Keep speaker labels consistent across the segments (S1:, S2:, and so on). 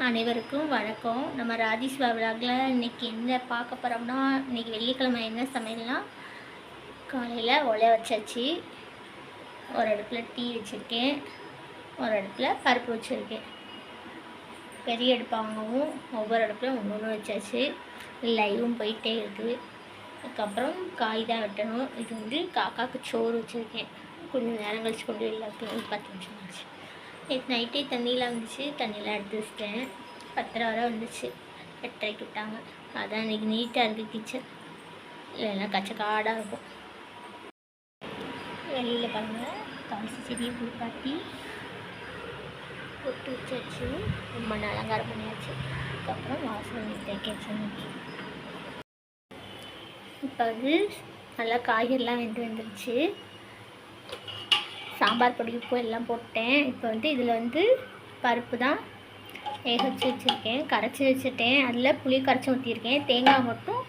S1: அனைவருக்கும் வணக்கம். நம்ம ராஜேஸ்வா விலாகில் இன்றைக்கி என்ன பார்க்க போகிறோம்னா, இன்றைக்கி வெள்ளிக்கிழமை என்ன சமையல்னா, காலையில் ஒலை வச்சாச்சு. ஒரு அடுப்பில் டீ வச்சுருக்கேன், ஒரு அடுப்பில் பருப்பு வச்சுருக்கேன். பெரிய அடுப்பு வாங்கவும் ஒவ்வொரு அடுப்பில் ஒன்று ஒன்று வச்சாச்சு. லைவும் போயிட்டே இருக்குது. அதுக்கப்புறம் காய் தான் வெட்டணும். இது வந்து காக்காவுக்கு சோறு வச்சுருக்கேன். கொஞ்சம் நேரம் கழிச்சு கொண்டு வெளியில் வைக்கணும். 10 நிமிஷம் ஆச்சு. நேற்று நைட்டே தண்ணியெலாம் வந்துச்சு. தண்ணியெலாம் எடுத்து வச்சிட்டேன். 10:30 வரை வந்துச்சு. 8:30க்கு விட்டாங்க. அதான் இன்றைக்கி நீட்டாக இருக்குது கிச்சன். இல்லைன்னா கச்சக்காடாக இருக்கும். வெளியில் பாருங்கள், துளசி செடியை குளிப்பாட்டி பொட்டு வச்சாச்சு. மண் அலங்காரம் பண்ணியாச்சு. அதுக்கப்புறம் வாசல் நீட்டாக வச்சு இப்போ வந்து நல்லா காய்கறிலாம் வந்துருச்சு. சாம்பார் பொடி உப்பு எல்லாம் போட்டேன். இப்போ வந்து இதில் வந்து பருப்பு தான் வேக வச்சு வச்சுருக்கேன். கரைச்சி வச்சுட்டேன். அதில் புளி கரைச்சி ஊற்றிருக்கேன். தேங்காய் மட்டும்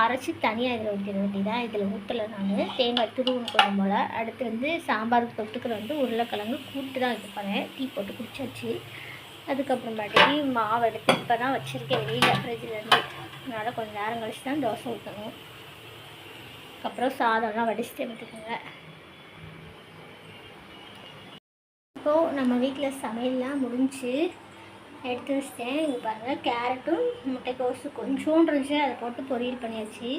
S1: அரைச்சி தனியாக இதில் ஊற்றிட வேண்டியதான். இதில் ஊற்றலை நான். தேங்காய் துருவணும் கொஞ்சம் போல். அடுத்து வந்து சாம்பாருக்கு தொட்டுக்கிற வந்து உருளைக்கிழங்கு கூட்டு தான் இது பண்ணேன். டீ போட்டு குடிச்சாச்சு. அதுக்கப்புறமாட்டி மாவு எடுத்து இப்போ தான் வச்சுருக்கேன் வெளியில் ஃப்ரிட்ஜிலேருந்து. அதனால் கொஞ்சம் நேரம் கழிச்சு தான் தோசை ஊற்றணும். அதுக்கப்புறம் சாதம்லாம் வடிச்சுட்டு எடுத்துக்கோங்க. இப்போது நம்ம வீட்டில் சமையல்லாம் முடிஞ்சு எடுத்து வச்சிட்டேன். இங்கே பாருங்கள், கேரட்டும் முட்டைக்கோஸு கொஞ்சோண்டு இருந்துச்சு, அதை போட்டு பொரியல் பண்ணியாச்சு.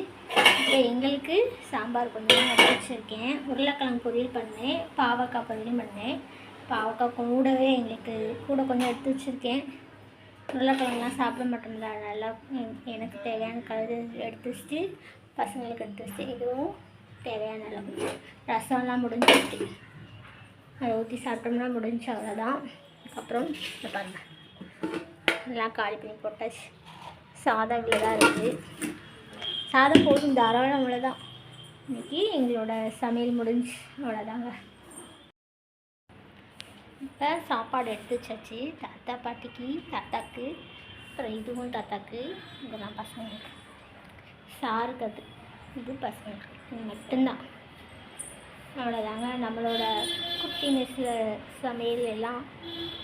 S1: இப்போ எங்களுக்கு சாம்பார் கொஞ்சம் எடுத்து வச்சுருக்கேன். உருளைக்கிழங்கு பொரியல் பண்ணேன், பாவக்காய் பொரியலும் பண்ணேன். பாவக்காய் கூடவே எங்களுக்கு கூட கொஞ்சம் எடுத்து வச்சுருக்கேன். உருளைக்கிழங்குலாம் சாப்பிட மாட்டோம்ல, நல்லா எனக்கு தேவையான கலர் எடுத்து வச்சுட்டு பசங்களுக்கு எடுத்து வச்சுட்டு இதுவும் தேவையான அளவு. ரசம்லாம் முடிஞ்சிட்டு அதை ஊற்றி சாப்பிட்டோம்னா முடிஞ்சு, அவ்வளோதான். அதுக்கப்புறம் இந்த பாருங்கள், எல்லாம் காலி பண்ணி போட்டாச்சு. சாதம் இவ்வளோ தான் இருக்குது. சாதம் போதும், தாராளம். அவ்வளோதான். இன்றைக்கி எங்களோட சமையல் முடிஞ்சு, அவ்வளோதாங்க. இப்போ சாப்பாடு எடுத்து வச்சாச்சு. தாத்தா பாட்டிக்கு, தாத்தாக்கு, அப்புறம் இதுவும் தாத்தாக்கு, இதெல்லாம் பசங்களுக்கு. சாருக்கு அது, இது பசங்களுக்கு. இது மட்டும்தான். அவ்வளோதாங்க. நம்மளோட குட்டி மெஸ்ஸில் சமையல் எல்லாம்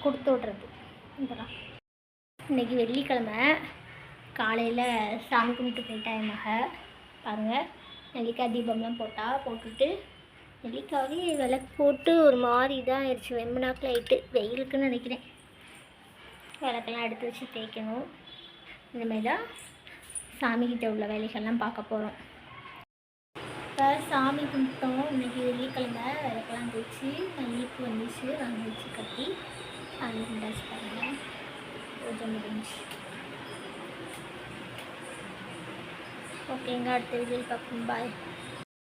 S1: கொடுத்து விட்றது இதெல்லாம். இன்றைக்கி வெள்ளிக்கிழமை காலையில் சாமி கும்பிட்டு போயிட்டேன் என் மக. பாருங்கள், நெல்லிக்காய் தீபம்லாம் போட்டுட்டு நெல்லிக்காவே விளக்கு போட்டு ஒரு மாதிரி இதாக ஆயிடுச்சு. வெம்பனாக்கில் ஆகிட்டு வெயிலுக்குன்னு நினைக்கிறேன். விளக்கெல்லாம் எடுத்து வச்சு தேய்க்கணும். இந்தமாரி தான் சாமிக்கிட்ட உள்ள வேலைகள்லாம் பார்க்க போகிறோம். இப்போ சாமி கும்பிட்டோம். இன்றைக்கி வெள்ளிக்கிழமை விளக்கெல்லாம் தேய்ச்சி நெல்லிப்பு வந்துச்சு, வாங்கி வச்சு கட்டி சாமி கும்பிட்டாச்சு. பாருங்கள், பூஜை முடிஞ்சு. ஓகேங்க, அடுத்த வீடியோவில் பார்ப்போம். பாய்.